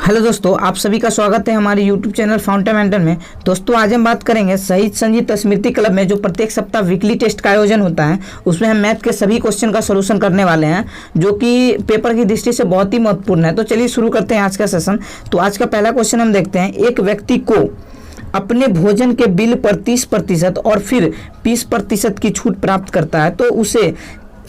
Hello दोस्तों, आप सभी का स्वागत है हमारे यूट्यूब चैनल फाउंडामेंटल में। दोस्तों आज हम बात करेंगे शहीद संजीत स्मृति क्लब में जो प्रत्येक सप्ताह वीकली टेस्ट का आयोजन होता है, उसमें हम मैथ के सभी क्वेश्चन का सॉल्यूशन करने वाले हैं जो कि पेपर की दृष्टि से बहुत ही महत्वपूर्ण है। तो चलिए शुरू करते हैं आज का सेशन। तो आज का पहला क्वेश्चन हम देखते हैं। एक व्यक्ति को अपने भोजन के बिल पर 30% और फिर 20% की छूट प्राप्त करता है, तो उसे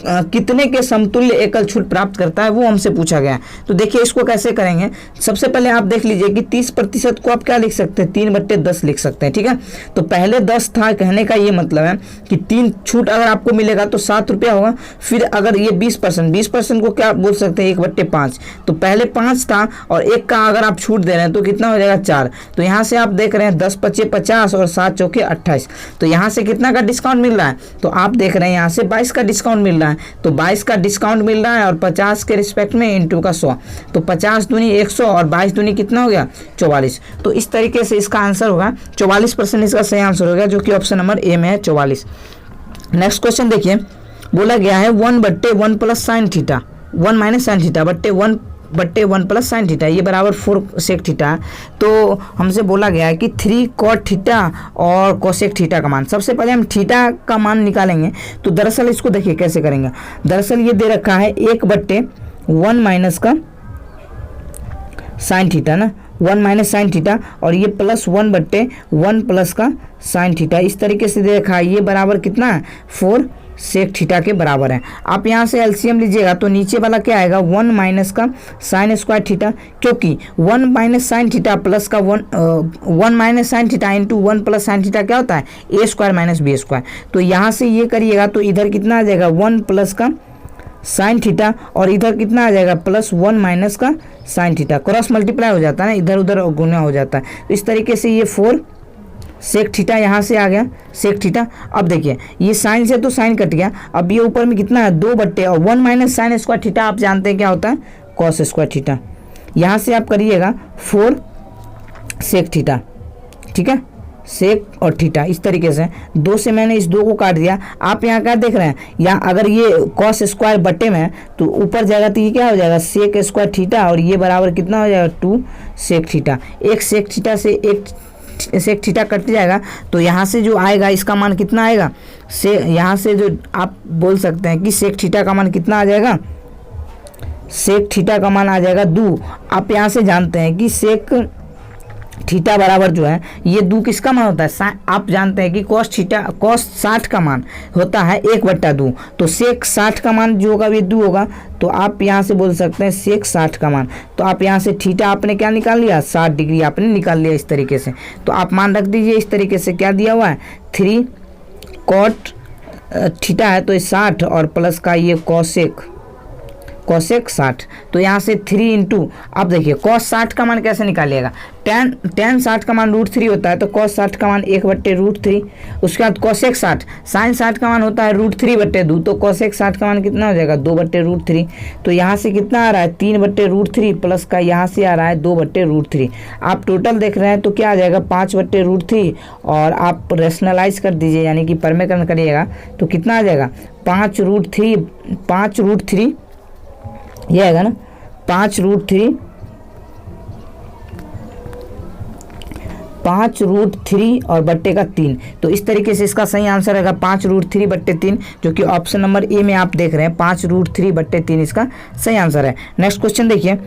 कितने के समतुल्य एकल छूट प्राप्त करता है, वो हमसे पूछा गया है। तो देखिए इसको कैसे करेंगे। सबसे पहले आप देख लीजिए कि 30% को आप क्या लिख सकते हैं, 3/10 लिख सकते हैं। ठीक है, तो पहले 10 था, कहने का ये मतलब है कि 3 छूट अगर आपको मिलेगा तो 7 रुपया होगा। फिर अगर ये 20% को क्या बोल सकते हैं, 1/5। तो पहले 5 था और 1 का अगर आप छूट दे रहे हैं तो कितना हो जाएगा, 4। तो यहाँ से आप देख रहे हैं 10 × 5 = 50 और 7 × 4 = 28। तो यहाँ से कितना का डिस्काउंट मिल रहा है, तो आप देख रहे हैं यहाँ से 22 का डिस्काउंट मिल रहा है। तो 22 का डिस्काउंट मिल रहा है और 50 के रिस्पेक्ट में इंटू का 100, तो 50 दूनी 100 और 22 दूनी कितना हो गया, 44। तो इस तरीके से इसका आंसर होगा 44%। इसका सही आंसर होगा जो कि ऑप्शन नंबर ए में है, 44। नेक्स्ट क्वेश्चन देखिए, बोला गया है 1/1 + sin थीटा 1 - sin थीटा बट्टे 1/1 + sin थीटा ये बराबर 4 sec थीटा। तो हमसे बोला गया है कि 3 cot थीटा और कोसेक थीटा का मान। सबसे पहले हम थीटा का मान निकालेंगे। तो दरअसल इसको देखिए कैसे करेंगे। दरअसल ये दे रखा है 1/1 - का sin थीटा ना, 1 - sin थीटा, और ये +1/1 + का sin थीटा इस तरीके से दे रखा है। ये बराबर कितना है, 4 sec थीटा के बराबर है। आप यहाँ से एलसीएम लीजिएगा तो नीचे वाला क्या आएगा, 1 - का sin² थीटा, क्योंकि 1 - sin थीटा प्लस का 1 - sin theta into 1 + sin theta क्या होता है, a² - b²। तो यहाँ से ये करिएगा तो इधर कितना आ जाएगा, 1 + का sin थीटा और इधर कितना आ जाएगा, +1 - का sin थीटा। क्रॉस मल्टीप्लाई हो जाता है ना, इधर उधर गुना हो जाता है। तो इस तरीके से ये 4 sec थीटा यहाँ से आ गया, sec थीटा। अब देखिए ये साइन से तो साइन कट गया, अब ये ऊपर में कितना है, 2/, और 1 - sin² थीटा आप जानते हैं क्या होता है, cos² थीटा। यहाँ से आप करिएगा 4 sec थीटा, ठीक है, sec और थीटा इस तरीके से। 2 से मैंने इस 2 को काट दिया। आप यहाँ क्या देख रहे हैं, यहाँ अगर ये cos² बट्टे में है तो ऊपर जाएगा तो ये क्या हो जाएगा, sec² थीटा, और ये बराबर कितना हो जाएगा, 2 sec थीटा। एक sec थीटा से एक sec थीटा कट जाएगा, तो यहाँ से जो आएगा इसका मान कितना आएगा, से यहाँ से जो आप बोल सकते हैं कि sec थीटा का मान कितना आ जाएगा, sec थीटा का मान आ जाएगा 2। आप यहाँ से जानते हैं कि sec थीटा बराबर जो है ये 2 किसका मान होता है, आप जानते हैं कि cos 60 का मान होता है 1/2। तो sec 60 का मान जो होगा ये 2 होगा। तो आप यहाँ से बोल सकते हैं sec 60 का मान। तो आप यहाँ से थीटा आपने क्या निकाल लिया, 60 डिग्री आपने निकाल लिया इस तरीके से। तो आप मान रख दीजिए इस तरीके से, क्या दिया हुआ है, 3 cot थीटा है तो ये 60 और प्लस का ये cosec 60। तो यहाँ से 3 इंटू, अब देखिए cos 60 का मान कैसे निकालिएगा, tan 60 का मान √3 होता है, तो cos 60 का मान 1/√3। उसके बाद cosec 60, sin 60 का मान होता है √3/2, तो cosec 60 का मान कितना हो जाएगा, 2/√3। तो यहाँ से कितना आ रहा है, 3/√3 प्लस का यहाँ से आ रहा है 2/√3। आप टोटल देख रहे हैं तो क्या आ जाएगा, 5/√3, और आप रेशनलाइज कर दीजिए यानी कि परमेकरण करिएगा तो कितना आ जाएगा, 5√3 ये आएगा ना, 5√3 और बट्टे का 3। तो इस तरीके से इसका सही आंसर रहेगा 5√3/3, जो कि ऑप्शन नंबर ए में आप देख रहे हैं, 5√3/3 इसका सही आंसर है। नेक्स्ट क्वेश्चन देखिए,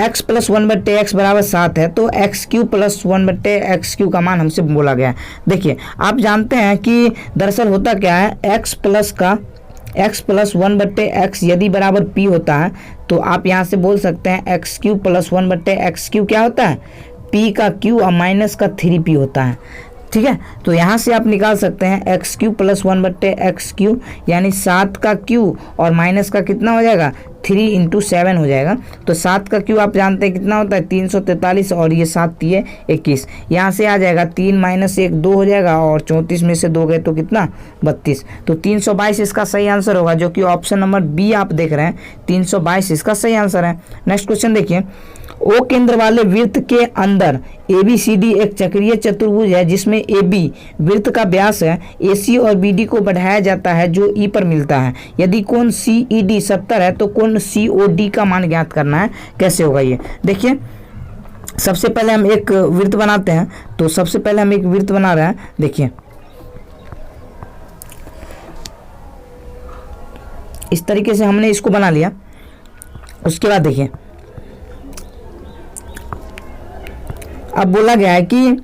x + 1/x बराबर 7 है, तो x³ + 1/x³ का मान हमसे बोला गया है। देखिए आप जानते हैं कि दरअसल होता क्या है, x + 1/x यदि बराबर p होता है तो आप यहाँ से बोल सकते हैं x³ + 1/x³ क्या होता है, p का q और माइनस का 3p होता है। ठीक है, तो यहाँ से आप निकाल सकते हैं x³ + 1/x³ यानी 7 का q और माइनस का कितना हो जाएगा, 3 × 7 हो जाएगा। तो 7 का q आप जानते हैं कितना होता है, 343, और ये 7 × 21। यहाँ से आ जाएगा 3 - 1 2 हो जाएगा, और 34 में से 2 गए तो कितना, 32। तो 322 इसका सही आंसर होगा, जो कि ऑप्शन नंबर बी आप देख रहे हैं, 322 इसका सही आंसर है। नेक्स्ट क्वेश्चन देखिए, ओ केंद्र वाले वृत्त के अंदर ABCD एक चक्रीय चतुर्भुज है जिसमें AB वृत्त का व्यास है, AC और BD को बढ़ाया जाता है जो E पर मिलता है। यदि कोण CED 70 है तो कोण COD का मान ज्ञात करना है। कैसे होगा ये, देखिए सबसे पहले हम एक वृत्त बनाते हैं। तो सबसे पहले हम एक वृत्त बना रहे हैं, देखिए इस तरीके से हमने इसको बना लिया। उसके बाद देखिए अब बोला गया है कि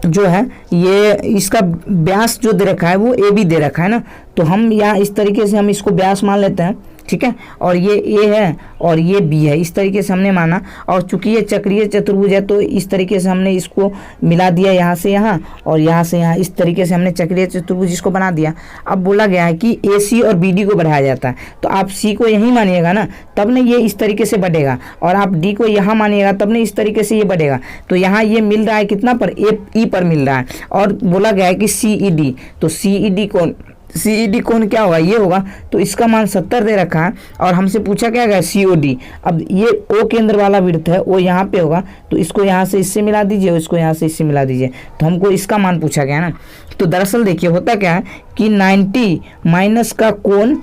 जो है ये इसका व्यास जो दे रखा है वो ए बी दे रखा है ना, तो हम यहाँ इस तरीके से हम इसको व्यास मान लेते हैं, ठीक है। और ये ए है और ये बी है, इस तरीके से हमने माना। और चूंकि ये चक्रीय चतुर्भुज है तो इस तरीके से हमने इसको मिला दिया यहाँ से यहाँ और यहाँ से यहाँ, इस तरीके से हमने चक्रीय चतुर्भुज इसको बना दिया। अब बोला गया है कि ए सी और बी डी को बढ़ाया जाता है, तो आप सी को यहीं मानिएगा ना, तब ना ये इस तरीके से बढ़ेगा, और आप डी को यहाँ मानिएगा तब ना इस तरीके से ये बढ़ेगा। तो यहाँ ये मिल रहा है कितना पर, ए ई पर मिल रहा है। और बोला गया है कि सी ई डी, तो सी ई डी कौन, सी ई डी कौन क्या होगा, ये होगा। तो इसका मान 70 दे रखा है और हमसे पूछा क्या गया, सी ओ डी। अब ये ओ केंद्र वाला वृत्त है, वो यहाँ पे होगा, तो इसको यहाँ से इससे मिला दीजिए, इसको यहाँ से इससे मिला दीजिए, तो हमको इसका मान पूछा गया ना। तो दरअसल देखिए होता क्या है कि 90 माइनस का कोण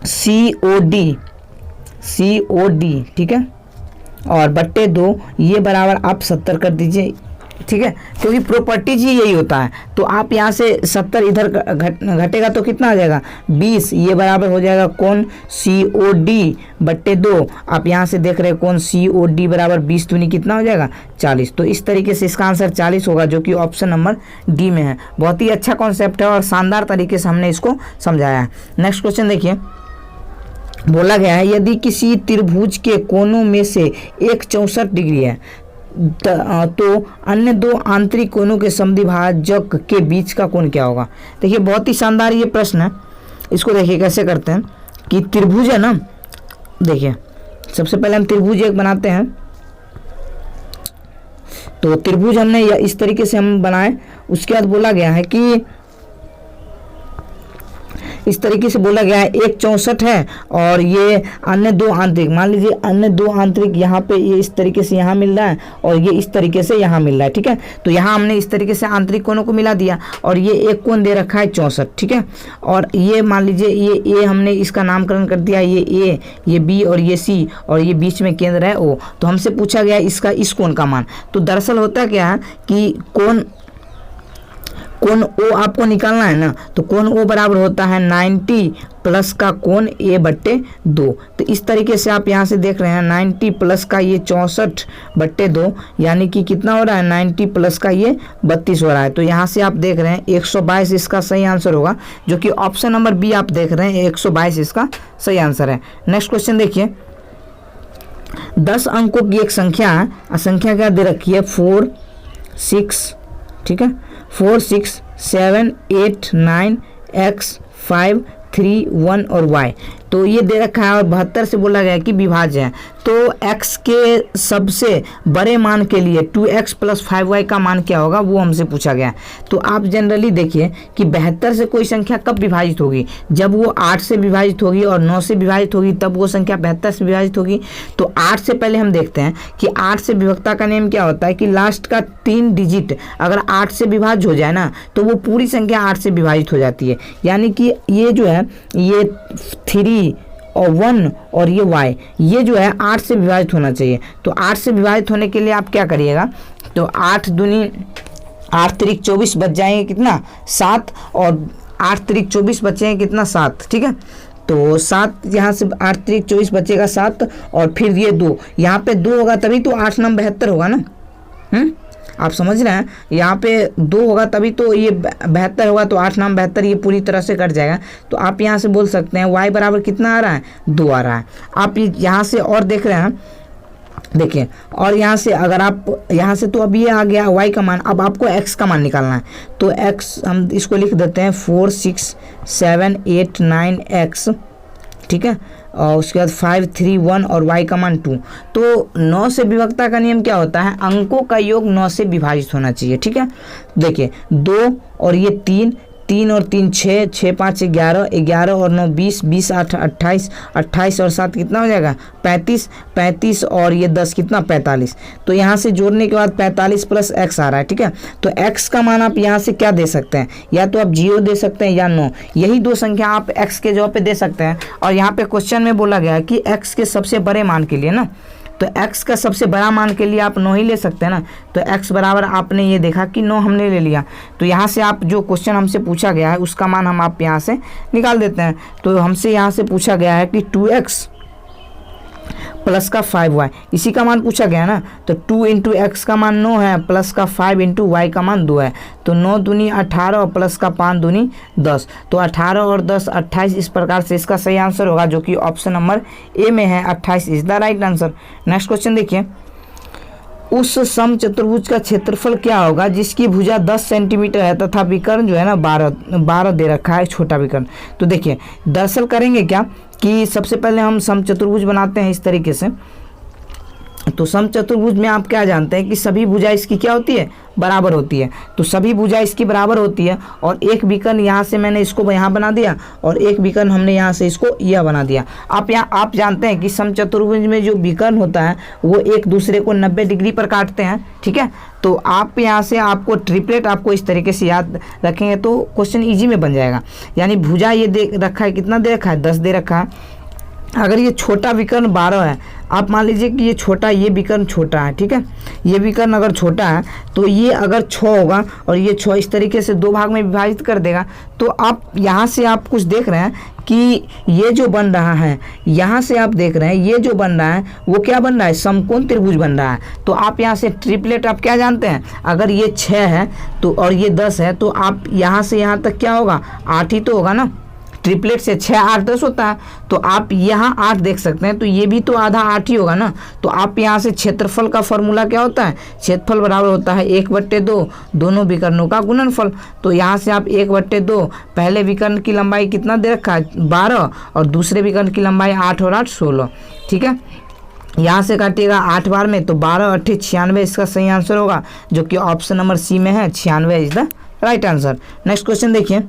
सी ओ डी, ठीक है, और बट्टे 2 ये बराबर आप 70 कर दीजिए, ठीक है, क्योंकि प्रॉपर्टीज ही यही होता है। तो आप यहाँ से 70 इधर घटेगा तो कितना आ जाएगा 20, ये बराबर हो जाएगा कोण सी ओ डी बट्टे 2। आप यहाँ से देख रहे हैं कोण सी ओ डी बराबर 20 दूनी कितना हो जाएगा 40। तो इस तरीके से इसका आंसर 40 होगा, जो कि ऑप्शन नंबर डी में है। बहुत ही अच्छा कॉन्सेप्ट है और शानदार तरीके से हमने इसको समझाया है। नेक्स्ट क्वेश्चन देखिए, बोला गया है यदि किसी त्रिभुज के कोनों में से एक 64 डिग्री है तो अन्य 2 आंतरिक कोनों के समद्विभाजक के बीच का कोण क्या होगा। देखिए बहुत ही शानदार ये प्रश्न है। इसको देखिए कैसे करते हैं कि त्रिभुज है ना, देखिए सबसे पहले हम त्रिभुज एक बनाते हैं। तो त्रिभुज हमने इस तरीके से हम बनाए। उसके बाद बोला गया है कि इस तरीके से बोला गया है एक 64 है और ये अन्य 2 आंतरिक, मान लीजिए अन्य 2 आंतरिक यहाँ पे ये इस तरीके से यहाँ मिल रहा है और ये इस तरीके से यहाँ मिल रहा है, ठीक है। तो यहाँ हमने इस तरीके से आंतरिक कोणों को मिला दिया और ये एक कोण दे रखा है 64, ठीक है। और ये मान लीजिए ये ए हमने इसका नामकरण कर दिया, ये ए, ये बी और ये सी, और ये बीच में केंद्र है ओ। तो हमसे पूछा गया इसका इस कोण का मान। तो दरअसल होता क्या है कि कोण ओ आपको निकालना है ना, तो कोण ओ बराबर होता है 90 प्लस का कोण ए बट्टे 2। तो इस तरीके से आप यहाँ से देख रहे हैं 90 प्लस का ये 64 बट्टे 2, यानी कि कितना हो रहा है 90 प्लस का ये 32 हो रहा है। तो यहाँ से आप देख रहे हैं 122 इसका सही आंसर होगा, जो कि ऑप्शन नंबर बी आप देख रहे हैं 122 इसका सही आंसर है। नेक्स्ट क्वेश्चन देखिए, 10 अंकों की एक संख्या है, संख्या क्या दे रखी है 4 6, ठीक है, 4 6 7 8 9 x 5 3 1 और y। तो ये दे रखा है और 72 से बोला गया है कि विभाज्य है। तो x के सबसे बड़े मान के लिए 2x प्लस 5y का मान क्या होगा वो हमसे पूछा गया है। तो आप जनरली देखिए कि 72 से कोई संख्या कब विभाजित होगी, जब वो 8 से विभाजित होगी और 9 से विभाजित होगी, तब वो संख्या 72 से विभाजित होगी। तो 8 से पहले हम देखते हैं कि 8 से विभक्ता का नियम क्या होता है कि लास्ट का 3 डिजिट अगर 8 से विभाज्य हो जाए ना तो वो पूरी संख्या 8 से विभाजित हो जाती है। यानी कि ये जो है ये 3 और 1 और ये y, ये जो है 8 से विभाजित होना चाहिए। तो 8 से विभाजित होने के लिए आप क्या करिएगा, तो 8 दूनी 8 त्रिक 24 बच जाएंगे कितना 7, और 8 त्रिक 24 बचेंगे कितना 7, ठीक है। तो 7 यहाँ से 8 त्रिक 24 बचेगा 7, और फिर ये 2 यहाँ पे 2 होगा तभी तो 8 9 72 होगा ना, आप समझ रहे हैं। यहाँ पे 2 होगा तभी तो ये 72 होगा, तो 8 9 72 ये पूरी तरह से कट जाएगा। तो आप यहाँ से बोल सकते हैं y बराबर कितना आ रहा है 2 आ रहा है। आप यहाँ से और देख रहे हैं, देखिए, और यहाँ से अगर आप यहाँ से, तो अब ये आ गया y का मान, अब आपको x का मान निकालना है। तो x हम इसको लिख देते हैं 4 6 7 8 9 x, ठीक है, और उसके बाद 5 3 1 और y का मान 2। तो 9 से विभक्ता का नियम क्या होता है, अंकों का योग 9 से विभाजित होना चाहिए, ठीक है। देखिए 2 और ये 3 और 3 6 6 5 11 11 और 9 20 20 8 28 28 और 7 कितना हो जाएगा 35 35 और ये 10 कितना 45। तो यहाँ से जोड़ने के बाद 45 प्लस x आ रहा है, ठीक है। तो x का मान आप यहाँ से क्या दे सकते हैं, या तो आप 0 दे सकते हैं या 9, यही 2 संख्या आप x के जगह पे दे सकते हैं। और यहाँ पे क्वेश्चन में बोला गया है कि x के सबसे बड़े मान के लिए ना, तो x का सबसे बड़ा मान के लिए आप 9 ही ले सकते हैं ना। तो x बराबर आपने ये देखा कि 9 हमने ले लिया। तो यहाँ से आप जो क्वेश्चन हमसे पूछा गया है उसका मान हम आप यहाँ से निकाल देते हैं। तो हमसे यहाँ से पूछा गया है कि 2x प्लस का 5y, इसी का मान पूछा गया ना। तो 2 इंटू एक्स का मान 9 है, प्लस का 5 इंटू वाई का मान 2 है। तो 9 दूनी 18 और प्लस का 5 दूनी 10। तो 18 और 10 28। इस प्रकार से इसका सही आंसर होगा जो कि ऑप्शन नंबर ए में है, 28 is the right answer. Next question देखिए, उस समचतुर्भुज का क्षेत्रफल क्या होगा जिसकी भुजा 10 सेंटीमीटर है तथा विकर्ण जो है ना 12 दे रखा है, छोटा विकर्ण। तो देखिए दरअसल करेंगे क्या कि सबसे पहले हम समचतुर्भुज बनाते हैं इस तरीके से। तो समचतुर्भुज में आप क्या जानते हैं कि सभी भुजा इसकी क्या होती है, बराबर होती है। तो सभी भुजा इसकी बराबर होती है और एक विकर्ण यहाँ से मैंने इसको यहाँ बना दिया और एक विकर्ण हमने यहाँ से इसको यह बना दिया। आप जानते हैं कि समचतुर्भुज में जो विकर्ण होता है वो एक दूसरे को 90 डिग्री पर काटते हैं, ठीक है। तो आप यहाँ से आपको ट्रिपलेट आपको इस तरीके से याद रखेंगे तो क्वेश्चन ईजी में बन जाएगा। यानी भुजा ये दे रखा है, कितना दे रखा है, 10 दे रखा है। अगर ये छोटा विकर्ण 12 है, आप मान लीजिए कि ये विकर्ण छोटा है, ठीक है। ये विकर्ण अगर छोटा है तो ये अगर 6 होगा और ये 6 इस तरीके से 2 भाग में विभाजित कर देगा। तो आप यहाँ से आप कुछ देख रहे हैं कि ये जो बन रहा है, यहाँ से आप देख रहे हैं ये जो बन रहा है वो क्या बन रहा है, समकोण त्रिभुज बन रहा है। तो आप यहाँ से ट्रिपलेट आप क्या जानते हैं, अगर ये 6 है तो और ये 10 है तो आप यहाँ से यहाँ तक क्या होगा, 8 ही तो होगा ना। ट्रिपलेट से 6 8 10 होता है। तो आप यहाँ 8 देख सकते हैं, तो ये भी तो आधा 8 ही होगा ना। तो आप यहाँ से क्षेत्रफल का फॉर्मूला क्या होता है, क्षेत्रफल बराबर होता है 1/2 दोनों विकर्णों का गुणनफल। तो यहाँ से आप 1/2, पहले विकर्ण की लंबाई कितना दे रखा है 12 और दूसरे विकर्ण की लंबाई 8 और 8 16, ठीक है। यहाँ से काटिएगा 8 बार में तो 12 8 96 इसका सही आंसर होगा जो कि ऑप्शन नंबर सी में है, 96 is the right answer. Next question देखिए,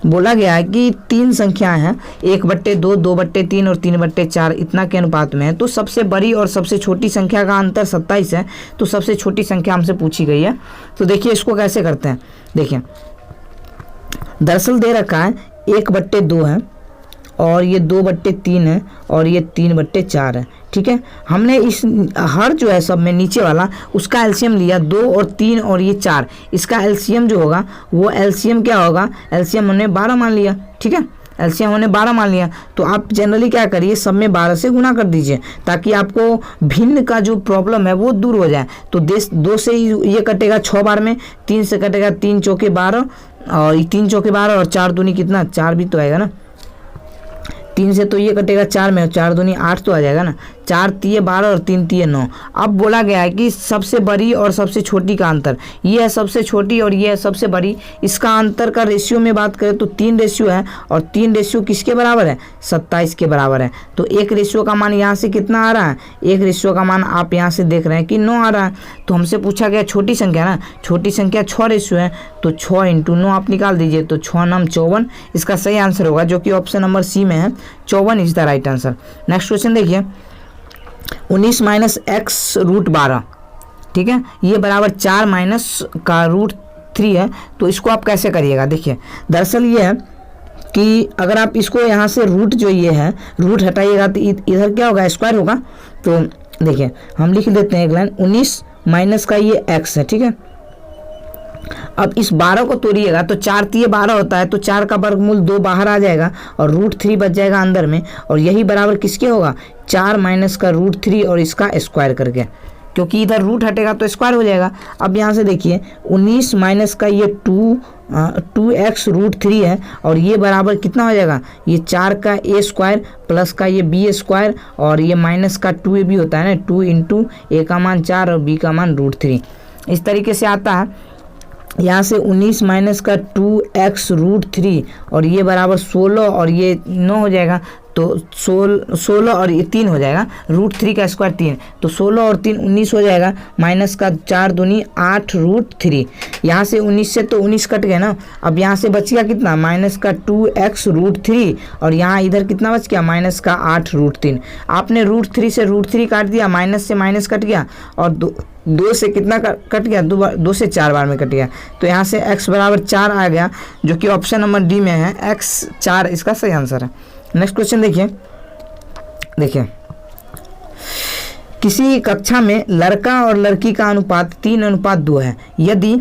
बोला गया है कि 3 संख्याएं हैं 1/2, 2/3 और 3/4 इतना के अनुपात में है। तो सबसे बड़ी और सबसे छोटी संख्या का अंतर 27 है। तो सबसे छोटी संख्या हमसे पूछी गई है। तो देखिए इसको कैसे करते हैं, देखिए दरअसल दे रखा है 1/2 है और ये 2/3 है और ये 3/4 है, ठीक है। हमने इस हर जो है सब में नीचे वाला उसका एलसीएम लिया 2 और 3 और ये 4, इसका एलसीएम जो होगा वो एलसीएम क्या होगा, एलसीएम हमने 12 मान लिया, ठीक है। एलसीएम हमने 12 मान लिया। तो आप जनरली क्या करिए, सब में 12 से गुना कर दीजिए ताकि आपको भिन्न का जो प्रॉब्लम है वो दूर हो जाए। तो 2 से ये कटेगा 6 बार में, 3 से कटेगा 3 चौके 12 और 3 चौके 12 और 4 दूनी कितना, 4 भी तो आएगा ना। 3 से तो ये कटेगा 4 में, 4 दूनी 8 तो आ जाएगा ना। 4 तिये 12 और 3 तिये 9। अब बोला गया है कि सबसे बड़ी और सबसे छोटी का अंतर, ये है सबसे छोटी और ये है सबसे बड़ी। इसका अंतर का रेशियो में बात करें तो 3 रेशियो है और 3 रेशियो किसके बराबर है, 27 के बराबर है। तो एक रेशियो का मान यहाँ से कितना आ रहा है, एक रेशियो का मान आप यहाँ से देख रहे हैं कि 9 आ रहा है। तो हमसे पूछा गया छोटी संख्या ना, छोटी संख्या 6 रेशियो है। तो 6 × 9 आप निकाल दीजिए तो 6 9 54 इसका सही आंसर होगा जो कि ऑप्शन नंबर सी में है, 54 is the right answer. Next question देखिए, 19 - x√12, ठीक है, ये बराबर 4 - का √3 है। तो इसको आप कैसे करिएगा, देखिए दरअसल ये है कि अगर आप इसको यहाँ से रूट जो ये है रूट हटाइएगा तो इधर क्या होगा, स्क्वायर होगा। तो देखिए हम लिख देते हैं एक लाइन, 19 माइनस का ये x है, ठीक है। अब इस 12 को तोड़िएगा तो 4 तिये 12 होता है। तो 4 का वर्गमूल 2 बाहर आ जाएगा और √3 बच जाएगा अंदर में। और यही बराबर किसके होगा, 4 - का √3 और इसका स्क्वायर करके, क्योंकि इधर रूट हटेगा तो स्क्वायर हो जाएगा। अब यहाँ से देखिए 19 माइनस का ये 2x√3 है और ये बराबर कितना हो जाएगा, ये 4 का a² प्लस का ये b² और ये माइनस का 2ab होता है ना, 2 × a का मान 4 और b का मान √3 इस तरीके से आता है। यहाँ से 19 माइनस का 2x√3 और ये बराबर 16 और ये 9 हो जाएगा। तो 16 और ये 3 हो जाएगा, √3 का स्क्वायर 3। तो 16 और 3 19 हो जाएगा, माइनस का 4 दूनी 8 √3। यहाँ से 19 से तो 19 कट गया ना। अब यहाँ से बच गया कितना, माइनस का 2x√3 और यहाँ इधर कितना बच गया, माइनस का 8 √3। आपने √3 से √3 काट दिया, माइनस से माइनस कट गया और 2 से कितना कट गया, 2 से 4 बार में कट गया। तो यहाँ से x बराबर 4 आ गया जो कि ऑप्शन नंबर डी में है, x 4 इसका सही आंसर है। नेक्स्ट क्वेश्चन देखिए कि किसी कक्षा में लड़का और लड़की का अनुपात 3:2 है। यदि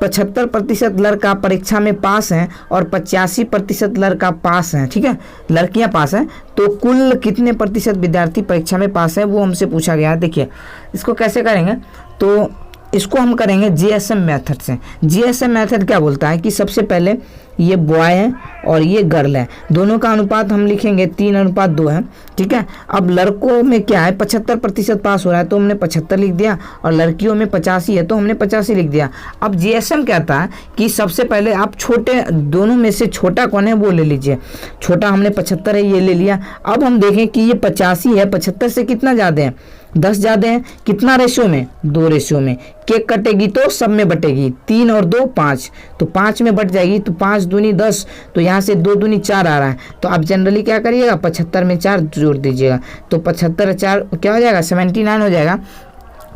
75% लड़का परीक्षा में पास हैं और 85% लड़का पास हैं, ठीक है, लड़कियां पास हैं, तो कुल कितने प्रतिशत विद्यार्थी परीक्षा में पास हैं, वो हमसे पूछा गया है। देखिए इसको कैसे करेंगे, तो इसको हम करेंगे जीएसएम मेथड से। जीएसएम मेथड क्या बोलता है कि सबसे पहले ये बॉय है और ये गर्ल है, दोनों का अनुपात हम लिखेंगे 3:2 है, ठीक है। अब लड़कों में क्या है, 75% पास हो रहा है तो हमने 75 लिख दिया, और लड़कियों में 85 है तो हमने 85 लिख दिया। अब जीएसएम कहता है कि सबसे पहले आप छोटे दोनों में से छोटा कौन है वो ले लीजिए। छोटा हमने 75 है, ये ले लिया। अब हम देखें कि ये 85 है, 75 से कितना ज़्यादा है, 10 ज़्यादा है। कितना रेशियो में, 2 रेशियो में। केक कटेगी तो सब में बटेगी, 3 और 2 5, तो 5 में बट जाएगी, तो 5 दूनी 10, तो यहाँ से 2 दूनी 4 आ रहा है। तो आप जनरली क्या करिएगा, 75 में 4 जोड़ दीजिएगा, तो 75 और 4 क्या हो जाएगा, 79 हो जाएगा।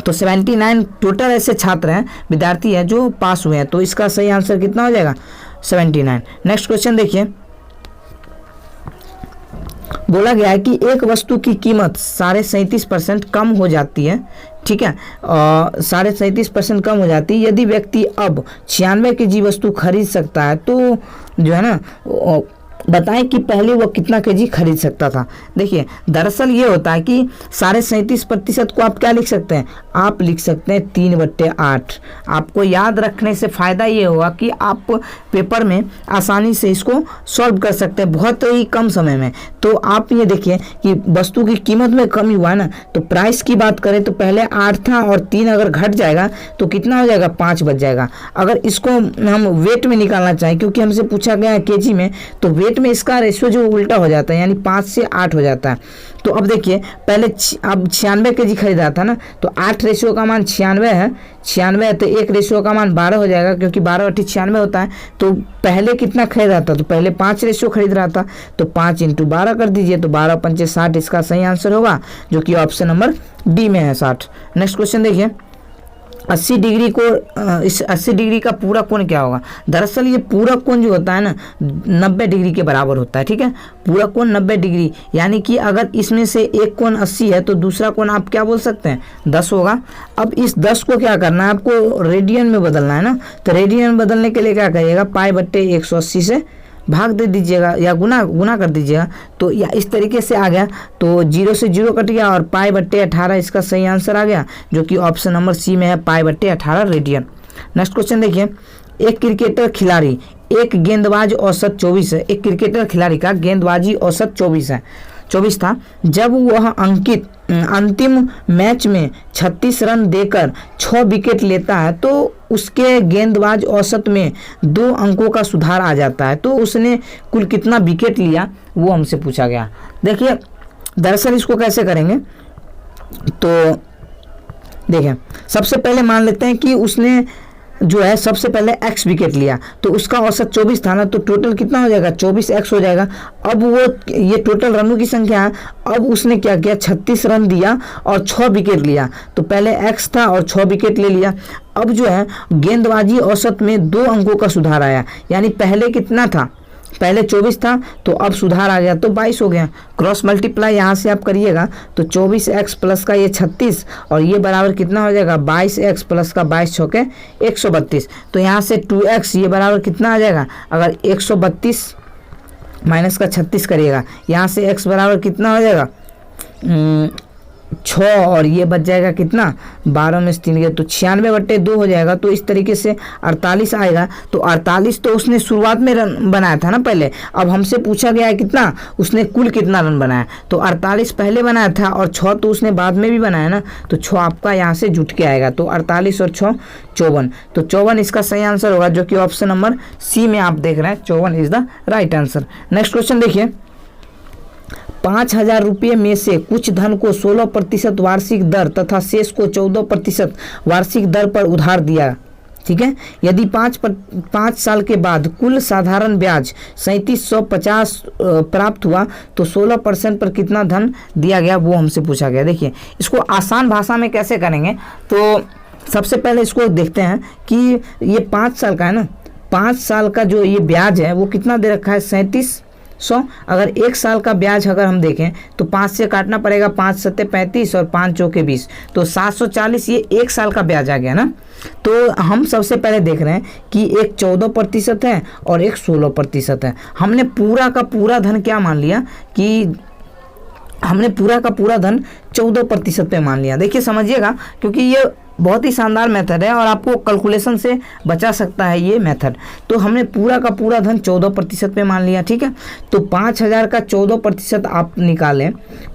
तो 79 टोटल ऐसे छात्र हैं, विद्यार्थी हैं जो पास हुए हैं, तो इसका सही आंसर कितना हो जाएगा, 79। नेक्स्ट क्वेश्चन देखिए, बोला गया है कि एक वस्तु की कीमत 37.5% कम हो जाती है, ठीक है, 37.5% कम हो जाती है। यदि व्यक्ति अब 96 केजी वस्तु खरीद सकता है तो जो है ना बताएं कि पहले वो कितना केजी खरीद सकता था। देखिए दरअसल ये होता है कि 37.5% को आप क्या लिख सकते हैं, आप लिख सकते हैं 3/8। आपको याद रखने से फ़ायदा ये होगा कि आप पेपर में आसानी से इसको सॉल्व कर सकते हैं बहुत ही कम समय में। तो आप ये देखिए कि वस्तु की कीमत में कमी हुआ है ना, तो प्राइस की बात करें तो पहले 8 था और 3 अगर घट जाएगा तो कितना हो जाएगा, 5 बच जाएगा। अगर इसको हम वेट में निकालना चाहें, क्योंकि हमसे पूछा गया है केजी में, तो वेट में इसका रेशियो जो उल्टा हो जाता है, यानी 5 से 8 हो जाता है। तो अब देखिए पहले अब 96 केजी खरीदा था ना, तो 8 रेशियो का मान 96 है, 96 है तो 1 रेशियो का मान 12 हो जाएगा, क्योंकि 12 × 96 होता है। तो पहले कितना खरीदा था, तो पहले 5 रेशियो खरीद रहा था, तो 5 × 12 कर दीजिए, तो 12 × 5 = 60 इसका सही आंसर होगा, जो कि ऑप्शन नंबर डी में है 60। नेक्स्ट क्वेश्चन देखिए, 80 डिग्री को इस 80 डिग्री का पूरा कोण क्या होगा। दरअसल ये पूरा कोण जो होता है ना 90 डिग्री के बराबर होता है, ठीक है। पूरा कोण 90 डिग्री, यानी कि अगर इसमें से एक कोण 80 है तो दूसरा कोण आप क्या बोल सकते हैं, 10 होगा। अब इस 10 को क्या करना है, आपको रेडियन में बदलना है ना, तो रेडियन में बदलने के लिए क्या करिएगा, π/180 से भाग दे दीजिएगा या गुना कर दीजिएगा, तो या इस तरीके से आ गया, तो 0 से 0 कट गया और π/18 इसका सही आंसर आ गया, जो कि ऑप्शन नंबर सी में है, π/18 रेडियन। नेक्स्ट क्वेश्चन देखिए, एक क्रिकेटर खिलाड़ी, एक गेंदबाज औसत 24 है। एक क्रिकेटर खिलाड़ी का गेंदबाजी औसत 24 था। जब वह अंतिम मैच में 36 रन देकर 6 विकेट लेता है तो उसके गेंदबाज औसत में 2 अंकों का सुधार आ जाता है। तो उसने कुल कितना विकेट लिया, वो हमसे पूछा गया। देखिए दरअसल इसको कैसे करेंगे, तो देखिए सबसे पहले मान लेते हैं कि उसने जो है सबसे पहले x विकेट लिया, तो उसका औसत 24 था ना, तो टोटल कितना हो जाएगा, 24x हो जाएगा। अब वो ये टोटल रनों की संख्या है, अब उसने क्या किया, 36 रन दिया और 6 विकेट लिया, तो पहले x था और 6 विकेट ले लिया। अब जो है गेंदबाजी औसत में 2 अंकों का सुधार आया, यानी पहले कितना था, पहले 24 था तो अब सुधार आ गया तो 22 हो गया। क्रॉस मल्टीप्लाई यहाँ से आप करिएगा तो 24x प्लस का ये 36 और ये बराबर कितना हो जाएगा, 22x प्लस का 22 छक्के 132। तो यहाँ से 2x ये बराबर कितना आ जाएगा, अगर 132 माइनस का 36 करिएगा, यहाँ से x बराबर कितना हो जाएगा 6 और ये बच जाएगा कितना, 12 में से 3 गया तो 96/2 हो जाएगा। तो इस तरीके से 48 आएगा। तो 48 तो उसने शुरुआत में रन बनाया था ना पहले, अब हमसे पूछा गया है कितना, उसने कुल कितना रन बनाया, तो 48 पहले बनाया था और 6 तो उसने बाद में भी बनाया ना, तो 6 आपका यहाँ से जुट के आएगा, तो 48 और 6 54, तो 54 इसका सही आंसर होगा, जो कि ऑप्शन नंबर सी में आप देख रहे हैं, 54 is the right answer. Next question देखिए, 5,000 रुपये में से कुछ धन को 16% वार्षिक दर तथा शेष को 14% वार्षिक दर पर उधार दिया, ठीक है। यदि 5 साल के बाद कुल साधारण ब्याज 3750 प्राप्त हुआ तो 16% पर कितना धन दिया गया, वो हमसे पूछा गया। देखिए इसको आसान भाषा में कैसे करेंगे, तो सबसे पहले इसको देखते हैं कि ये 5 साल का है ना, 5 साल का जो ये ब्याज है वो कितना दे रखा है, 100। अगर 1 साल का ब्याज अगर हम देखें तो 5 से काटना पड़ेगा, 5 सत्ते 35 और 5 चौके 20, तो 740 ये 1 साल का ब्याज आ गया ना। तो हम सबसे पहले देख रहे हैं कि एक 14% है और एक 16% है। हमने पूरा का पूरा धन क्या मान लिया कि हमने पूरा का पूरा धन 14% पे मान लिया। देखिए समझिएगा, क्योंकि ये बहुत ही शानदार मेथड है और आपको कैलकुलेशन से बचा सकता है ये मेथड। तो हमने पूरा का पूरा धन 14% पे मान लिया, ठीक है। तो 5000 का 14% आप निकालें,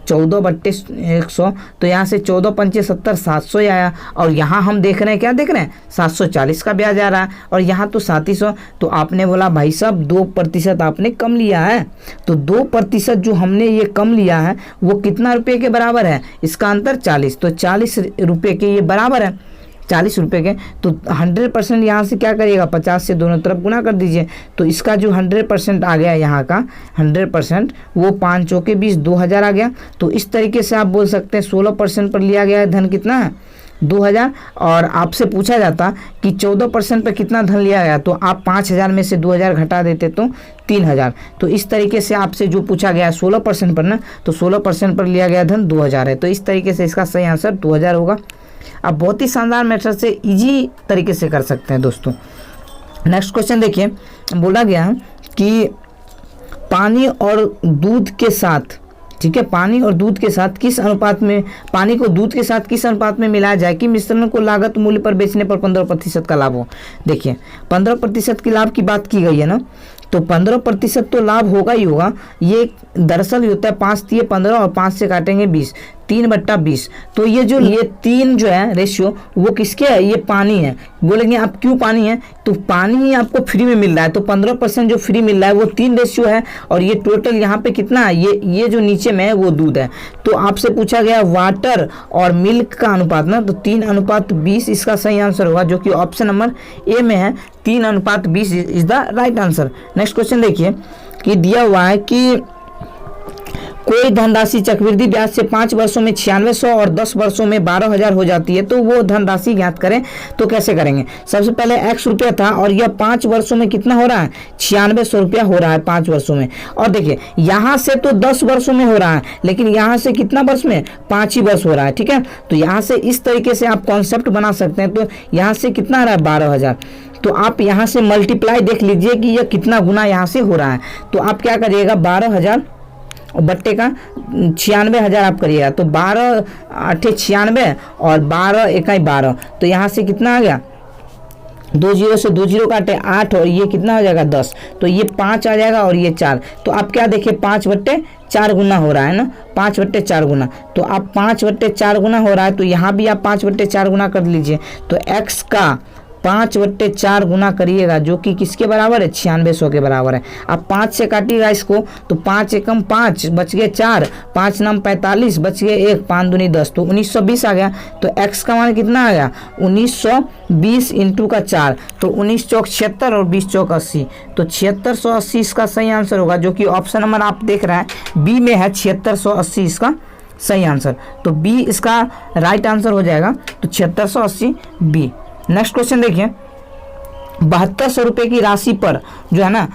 14/100, तो यहाँ से 14 पंचे 70, 700 ही आया। और यहाँ हम देख रहे हैं, क्या देख रहे हैं, 740 का ब्याज आ रहा है और यहाँ तो 3700। तो आपने बोला भाई साहब 2% आपने कम लिया है। तो 2% जो हमने ये कम लिया है वो कितना रुपये के बराबर है, इसका अंतर 40, तो 40 रुपये के ये बराबर है, 40 रुपये के। तो 100% यहाँ से क्या करिएगा, 50 से दोनों तरफ गुना कर दीजिए। तो इसका जो 100% आ गया यहाँ का 100%, वो 5 चौके 20, 2000 आ गया। तो इस तरीके से आप बोल सकते हैं 16% पर लिया गया है धन कितना है, 2000। और आपसे पूछा जाता कि 14% पर कितना धन लिया गया, तो आप 5000 में से 2000 घटा देते तो 3000। तो इस तरीके से आपसे जो पूछा गया है 16% पर ना, तो 16% पर लिया गया धन 2000 है। तो इस तरीके से इसका सही आंसर 2000 होगा। आप बहुत ही शानदार मेथड से इजी तरीके से कर सकते हैं दोस्तों। नेक्स्ट क्वेश्चन देखिए, बोला गया कि पानी और दूध के साथ, ठीक है, पानी और दूध के साथ किस अनुपात में, पानी को दूध के साथ किस अनुपात में मिलाया जाए कि मिश्रण को लागत मूल्य पर बेचने पर 15% का लाभ हो। देखिए 15% की लाभ की बात की गई है ना, तो 15% तो लाभ होगा ही होगा। ये दरअसल होता है 5 तिये 15 और 5 से काटेंगे 20, 3/20। तो ये 3 जो है रेशियो वो किसके है, ये पानी है। बोलेंगे आप क्यों पानी है, तो पानी ही आपको फ्री में मिल रहा है, तो 15% जो फ्री मिल रहा है वो 3 रेशियो है। और ये टोटल यहाँ पे कितना है, ये जो नीचे में है वो दूध है। तो आपसे पूछा गया वाटर और मिल्क का अनुपात ना, तो 3:20 इसका सही आंसर होगा, जो कि ऑप्शन नंबर ए में है। 3:20 is the right answer. Next question देखिए कि दिया हुआ है कि कोई धनराशि चक्रवृद्धि ब्याज से 5 वर्षों में 9600 और 10 वर्षों में 12000 हो जाती है, तो वो धनराशि ज्ञात करें। तो कैसे करेंगे, सबसे पहले x रुपया था और यह 5 वर्षों में कितना हो रहा है, 9600 रुपया हो रहा है 5 वर्षों में। और देखिए यहाँ से तो 10 वर्षों में हो रहा है, लेकिन यहाँ से कितना वर्ष में, 5 ही वर्ष हो रहा है, ठीक है। तो यहाँ से इस तरीके से आप कॉन्सेप्ट बना सकते हैं। तो यहाँ से कितना आ रहा है, 12000। तो आप यहाँ से मल्टीप्लाई देख लीजिए कि यह कितना गुना यहाँ से हो रहा है। तो आप क्या करिएगा, 12000 और बट्टे का 96,000 आप करिएगा, तो 12 8 96 और 12 1 12, तो यहाँ से कितना आ गया, 2 0 से 2 0 काटे 8 और ये कितना हो जाएगा 10, तो ये 5 आ जाएगा और ये 4। तो आप क्या देखिए 5/4 गुना हो रहा है ना, 5/4 गुना। तो आप 5/4 गुना हो रहा है, तो यहाँ भी आप 5/4 गुना कर लीजिए। तो x का 5/4 गुना करिएगा, जो कि किसके बराबर है, 9600 के बराबर है। अब 5 से काटिएगा इसको, तो 5 एकम 5 बच गए 4, 5 9 45 बच गए 1, 5 दूनी 10, तो 1920 आ गया। तो x का मान कितना आ गया, 1920 इंटू का 4, तो 19 चौक 76 और 20 चौक 80, तो 7680 इसका सही आंसर होगा, जो कि ऑप्शन नंबर आप देख रहे हैं बी में है, 7680 इसका सही आंसर। तो बी इसका राइट आंसर हो जाएगा, तो 7680 बी। नेक्स्ट क्वेश्चन देखिए, 7200 रुपये की राशि पर जो है ना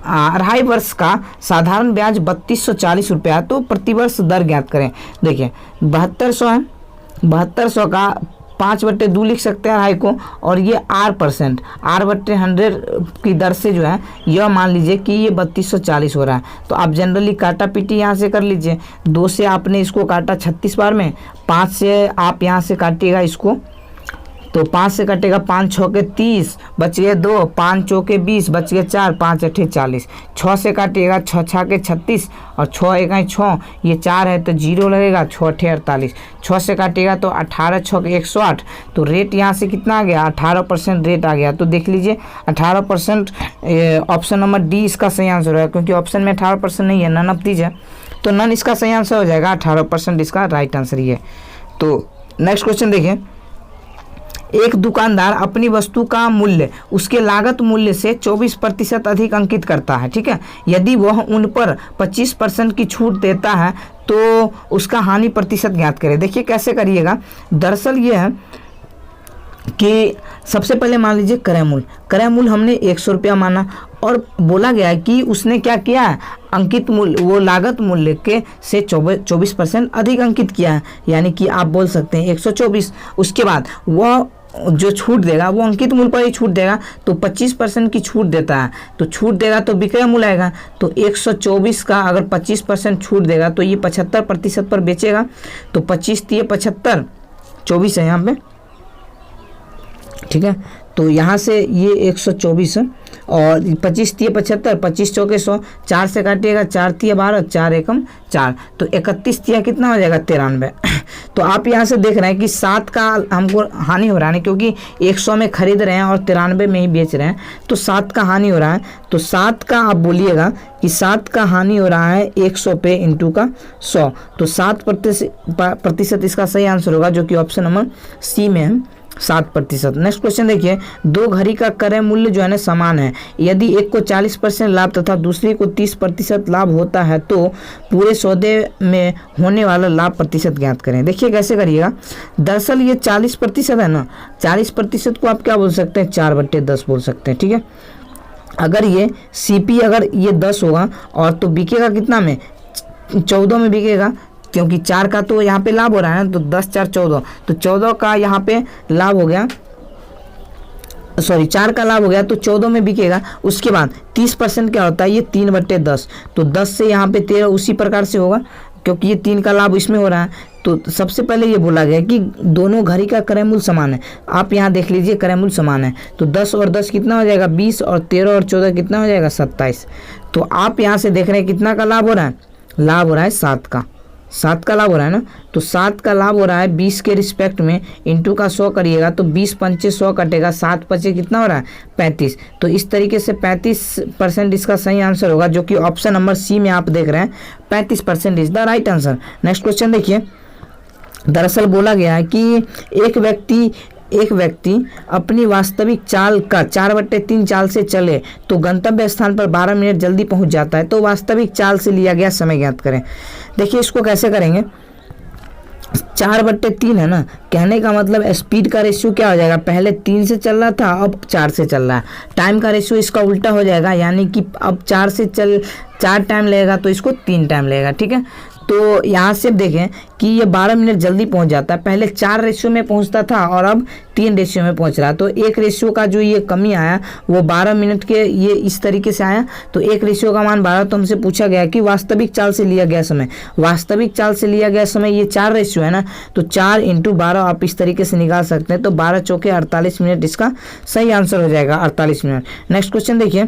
2.5 वर्ष का साधारण ब्याज 3240 रुपया है, तो प्रतिवर्ष दर ज्ञात करें। देखिए 7200 है, 7200 का 5/2 लिख सकते हैं 2.5 को, और ये R%, R/100 की दर से जो है यह मान लीजिए कि ये 3240 हो रहा है। तो आप जनरली काटा पीटी यहाँ से कर लीजिए, 2 से आपने इसको काटा 36 बार में, 5 से आप यहाँ से काटिएगा इसको, तो 5 से कटेगा 5 6 30 बच गए 2, 5 चौके 20 बच गए 4, 5 8 40, 6 से काटिएगा 6 6 36 और 6 1 6, ये 4 है तो 0 लगेगा, 6 8 48, 6 से काटिएगा तो 18 6 108, तो रेट यहाँ से कितना आ गया, 18% रेट आ गया। तो देख लीजिए 18%, ऑप्शन नंबर डी इसका सही आंसर है, क्योंकि ऑप्शन में 18% नहीं है, नन ऑफ दीज है, तो नन इसका सही आंसर हो जाएगा, 18% इसका राइट आंसर ही है। तो नेक्स्ट क्वेश्चन देखिए, एक दुकानदार अपनी वस्तु का मूल्य उसके लागत मूल्य से 24% अधिक अंकित करता है, ठीक है। यदि वह उन पर 25% की छूट देता है तो उसका हानि प्रतिशत ज्ञात करें। देखिए कैसे करिएगा, दरअसल ये है कि सबसे पहले मान लीजिए क्रय मूल्य हमने 100 रुपया माना और बोला गया है कि उसने क्या किया है, अंकित मूल्य वो लागत मूल्य के से 24% अधिक अंकित किया है, यानी कि आप बोल सकते हैं 124। उसके बाद वह जो छूट देगा वो अंकित मूल्य पर ही छूट देगा, तो 25% की छूट देता है, तो छूट देगा तो विक्रय मूल्य आएगा। तो 124 का अगर 25% छूट देगा तो ये 75% पर बेचेगा, तो 25 3 75, 24 है यहाँ पे, ठीक है। तो यहाँ से ये 124 है और 25 3 75, 25 चौके 100, 4 से काटिएगा, 4 3 12, 4 एकम 4, तो 31 3 कितना हो जाएगा 93। तो आप यहाँ से देख रहे हैं कि 7 का हमको हानि हो रहा है, क्योंकि 100 में खरीद रहे हैं और 93 में ही बेच रहे हैं, तो 7 का हानि हो रहा है। तो 7 का आप बोलिएगा कि 7 का हानि हो रहा है 100 पे इंटू का 100, तो 7% इसका सही आंसर होगा, जो कि ऑप्शन नंबर सी में है, 7%। नेक्स्ट क्वेश्चन देखिए, दो घड़ी का क्रय मूल्य जो है ना समान है, यदि एक को 40% लाभ तथा दूसरी को 30% लाभ होता है तो पूरे सौदे में होने वाला लाभ प्रतिशत ज्ञात करें। देखिए कैसे करिएगा, दरअसल ये 40% है ना, 40% को आप क्या बोल सकते हैं, 4/10 बोल सकते हैं, ठीक है। अगर ये सीपी अगर ये 10 होगा और तो बिकेगा कितना में, 14 में बिकेगा, क्योंकि 4 का तो यहाँ पे लाभ हो रहा है ना, तो 10 4 14, तो 14 का यहाँ पे लाभ हो गया, सॉरी 4 का लाभ हो गया, तो 14 में बिकेगा। उसके बाद 30% क्या होता है, ये 3/10, तो 10 से यहाँ पे 13 उसी प्रकार से होगा, क्योंकि ये 3 का लाभ इसमें हो रहा है। तो सबसे पहले ये बोला गया कि दोनों घड़ी का क्रय मूल्य समान है। आप यहाँ देख लीजिए क्रय मूल्य समान है, तो 10 और 10 कितना हो जाएगा 20, और 13 और 14 कितना हो जाएगा 27। तो आप यहाँ से देख रहे हैं कितना का लाभ हो रहा है, लाभ हो रहा है 7 का लाभ हो रहा है ना, तो 7 का लाभ हो रहा है 20 के रिस्पेक्ट में, इंटू का 100 करिएगा तो 20 पंचे 100 कटेगा, 7 पंचे कितना हो रहा है 35। तो इस तरीके से 35% इसका सही आंसर होगा, जो कि ऑप्शन नंबर सी में आप देख रहे हैं, 35% is the right answer. Next question देखिए, दरअसल बोला गया है कि एक व्यक्ति अपनी वास्तविक चाल का 4/3 चाल से चले तो गंतव्य स्थान पर 12 मिनट जल्दी पहुंच जाता है, तो वास्तविक चाल से लिया गया समय ज्ञात करें। देखिए इसको कैसे करेंगे, 4/3 है ना, कहने का मतलब स्पीड का रेशियो क्या हो जाएगा, पहले 3 से चल रहा था अब 4 से चल रहा है, टाइम का रेशियो इसका उल्टा हो जाएगा, यानी कि अब 4 टाइम लगेगा तो इसको 3 टाइम लगेगा, ठीक है। तो यहाँ से देखें कि ये 12 मिनट जल्दी पहुँच जाता है, पहले 4 रेशियो में पहुँचता था और अब 3 रेशियो में पहुँच रहा है, तो 1 रेशियो का जो ये कमी आया वो 12 मिनट के ये इस तरीके से आया, तो 1 रेशियो का मान 12। तो हमसे पूछा गया कि वास्तविक चाल से लिया गया समय, वास्तविक चाल से लिया गया समय ये 4 रेशियो है ना, तो 4 × 12 आप इस तरीके से निकाल सकते हैं, तो 12 चौके 48 मिनट इसका सही आंसर हो जाएगा, 48 मिनट। नेक्स्ट क्वेश्चन देखिए,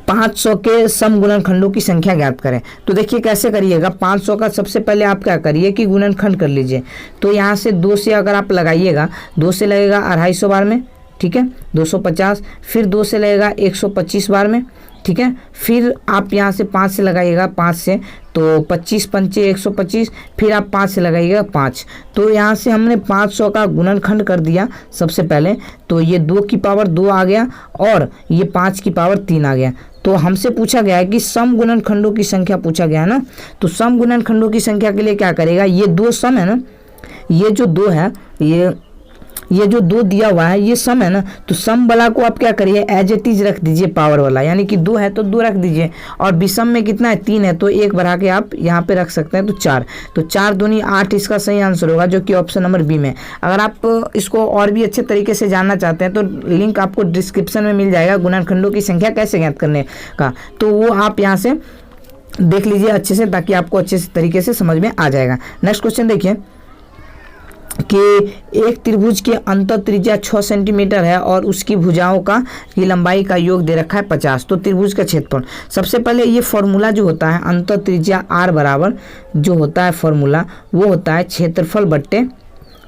500 के समगुणनखंडों की संख्या ज्ञात करें। तो देखिए कैसे करिएगा, 500 का सबसे पहले आप क्या करिए कि गुणनखंड कर लीजिए, तो यहाँ से 2 से अगर आप लगाइएगा, 2 से लगेगा 250 बार में, ठीक है, 250, फिर 2 से लगेगा 125 बार में, ठीक है, फिर आप यहाँ से 5 से लगाइएगा, 5 से तो 25 पंचे 125, फिर आप 5 से लगाइएगा 5, तो यहाँ से हमने 500 का गुणनखंड कर दिया सबसे पहले, तो ये 2 की पावर 2 आ गया और ये 5 की पावर 3 आ गया। तो हमसे पूछा गया है कि सम गुणनखंडों की संख्या पूछा गया है ना, तो सम गुणनखंडों की संख्या के लिए क्या करेगा, ये 2 सम है ना, ये जो 2 है, ये जो 2 दिया हुआ है ये सम है ना, तो सम वाला को आप क्या करिए एज इट इज रख दीजिए पावर वाला, यानी कि 2 है तो 2 रख दीजिए, और विषम में कितना है 3 है, तो 1 बढ़ा के आप यहाँ पे रख सकते हैं, तो 4, तो 4 दूनी 8 इसका सही आंसर होगा, जो कि ऑप्शन नंबर बी में। अगर आप इसको और भी अच्छे तरीके से जानना चाहते हैं तो लिंक आपको डिस्क्रिप्शन में मिल जाएगा, गुणनखंडों की संख्या कैसे ज्ञात करने का, तो वो आप यहाँ से देख लीजिए अच्छे से, ताकि आपको अच्छे से तरीके से समझ में आ जाएगा। नेक्स्ट क्वेश्चन देखिए कि एक त्रिभुज की अंत त्रिज्या 6 सेंटीमीटर है और उसकी भुजाओं की लंबाई का योग दे रखा है 50, तो त्रिभुज का क्षेत्रफल। सबसे पहले ये फॉर्मूला जो होता है अंत त्रिज्या r बराबर जो होता है फॉर्मूला वो होता है क्षेत्रफल बट्टे